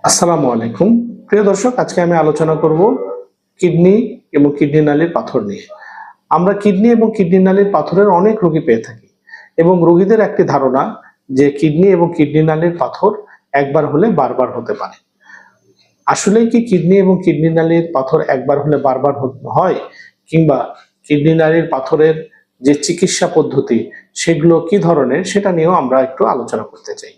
আসসালামু আলাইকুম। প্রিয় দর্শক, আজকে আমি আলোচনা করব কিডনি এবং কিডনি নালীর পাথর নিয়ে। আমরা কিডনি এবং কিডনি নালীর পাথরের অনেক রোগী পেয়ে থাকি এবং রোগীদের একটি ধারণা যে কিডনি এবং কিডনি নালীর পাথর একবার হলে বারবার হতে পারে। আসলেই কি কিডনি এবং কিডনি নালীর পাথর একবার হলে বারবার হয়, কিংবা কিডনি নালীর পাথরের যে চিকিৎসা পদ্ধতি সেগুলো কি ধরনের, সেটা নিয়েও আমরা একটু আলোচনা করতে চাই।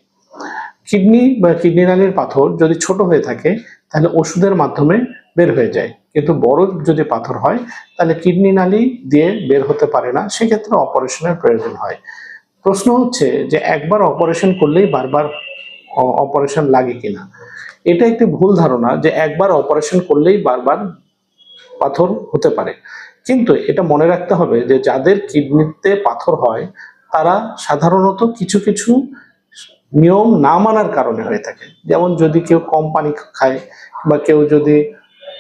কিডনি বা কিডনি নালীর পাথর যদি ছোট হয়ে থাকে তাহলে ওষুধের মাধ্যমে বের হয়ে যায়, কিন্তু বড় যদি পাথর হয় তাহলে কিডনি নালী দিয়ে বের হতে পারে না, সেক্ষেত্রে অপারেশনের প্রয়োজন হয়। প্রশ্ন হচ্ছে যে একবার অপারেশন করলেই বারবার অপারেশন লাগে কিনা। এটা একটি ভুল ধারণা যে একবার অপারেশন করলেই বারবার পাথর হতে পারে, কিন্তু এটা মনে রাখতে হবে যে যাদের কিডনিতে পাথর হয় তারা সাধারণত কিছু কিছু নিয়ম না মানার কারণে হয়ে থাকে। যেমন যদি কেউ কম পানি খায়, বা কেউ যদি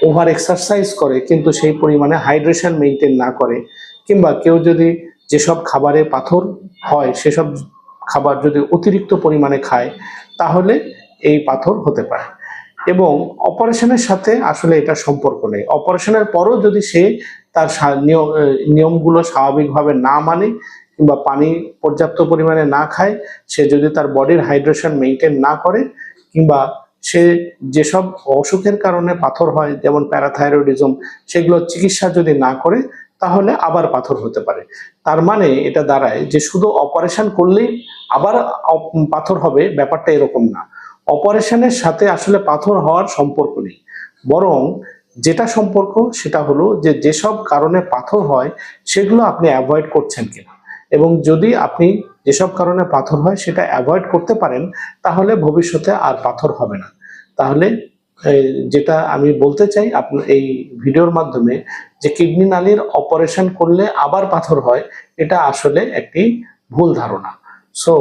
ওভার এক্সারসাইজ করে কিন্তু সেই পরিমাণে হাইড্রেশন মেনটেন না করে, কিংবা কেউ যদি যেসব খাবারে পাথর হয় সেসব খাবার যদি অতিরিক্ত পরিমাণে খায়, তাহলে এই পাথর হতে পারে। এবং অপারেশনের সাথে আসলে এটা সম্পর্ক নেই। অপারেশনের পরও যদি সে তার নিয়মগুলো স্বাভাবিকভাবে না মানে, কিংবা পানি পর্যাপ্ত পরিমাণে না খায়, সে যদি তার বডির হাইড্রেশন মেনটেন না করে, কিংবা সে যেসব অসুখের কারণে পাথর হয় যেমন প্যারাথাইরয়েডিজম, সেগুলো চিকিৎসা যদি না করে, তাহলে আবার পাথর হতে পারে। তার মানে এটা দাঁড়ায় যে শুধু অপারেশন করলেই আবার পাথর হবে, ব্যাপারটা এরকম না। অপারেশনের সাথে আসলে পাথর হওয়ার সম্পর্ক নেই, বরং যেটা সম্পর্ক সেটা হলো যে যেসব কারণে পাথর হয় সেগুলো আপনি অ্যাভয়েড করছেন কিনা, এবং যদি আপনি যেসব কারণে পাথর হয় সেটা অ্যাভয়েড করতে পারেন, তাহলে ভবিষ্যতে আর পাথর হবে না। তাহলে যেটা আমি বলতে চাই আপনার এই ভিডিওর মাধ্যমে, যে কিডনি নালীর অপারেশন করলে আবার পাথর হয়, এটা আসলে একটি ভুল ধারণা। সো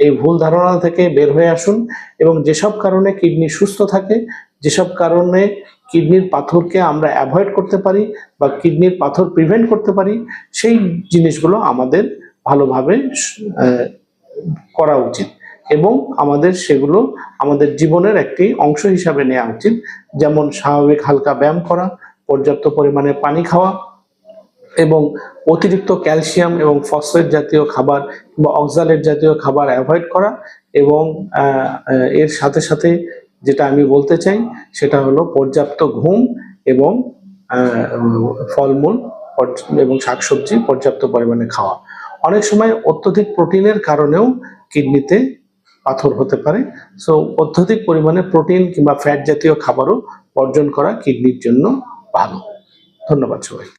এই ভুল ধারণা থেকে বের হয়ে আসুন, এবং যেসব কারণে কিডনি সুস্থ থাকে, যেসব কারণে কিডনির পাথরকে আমরা অ্যাভয়েড করতে পারি বা কিডনির পাথর প্রিভেন্ট করতে পারি, সেই জিনিসগুলো আমাদের ভালোভাবে করা উচিত, এবং আমাদের সেগুলো আমাদের জীবনের একটি অংশ হিসাবে নেওয়া উচিত। যেমন স্বাভাবিক হালকা ব্যায়াম করা, পর্যাপ্ত পরিমাণে পানি খাওয়া, এবং অতিরিক্ত ক্যালসিয়াম এবং ফসফেট জাতীয় খাবার বা অক্সালেট জাতীয় খাবার অ্যাভয়েড করা, এবং এর সাথে সাথে যেটা আমি বলতে চাই সেটা হলো পর্যাপ্ত ঘুম, এবং ফলমূল এবং শাকসবজি পর্যাপ্ত পরিমাণে খাওয়া। অনেক সময় অত্যধিক প্রোটিনের কারণেও কিডনিতে পাথর হতে পারে। সো অত্যধিক পরিমাণে প্রোটিন কিংবা ফ্যাট জাতীয় খাবারও বর্জন করা কিডনির জন্য ভালো। ধন্যবাদ সবাই।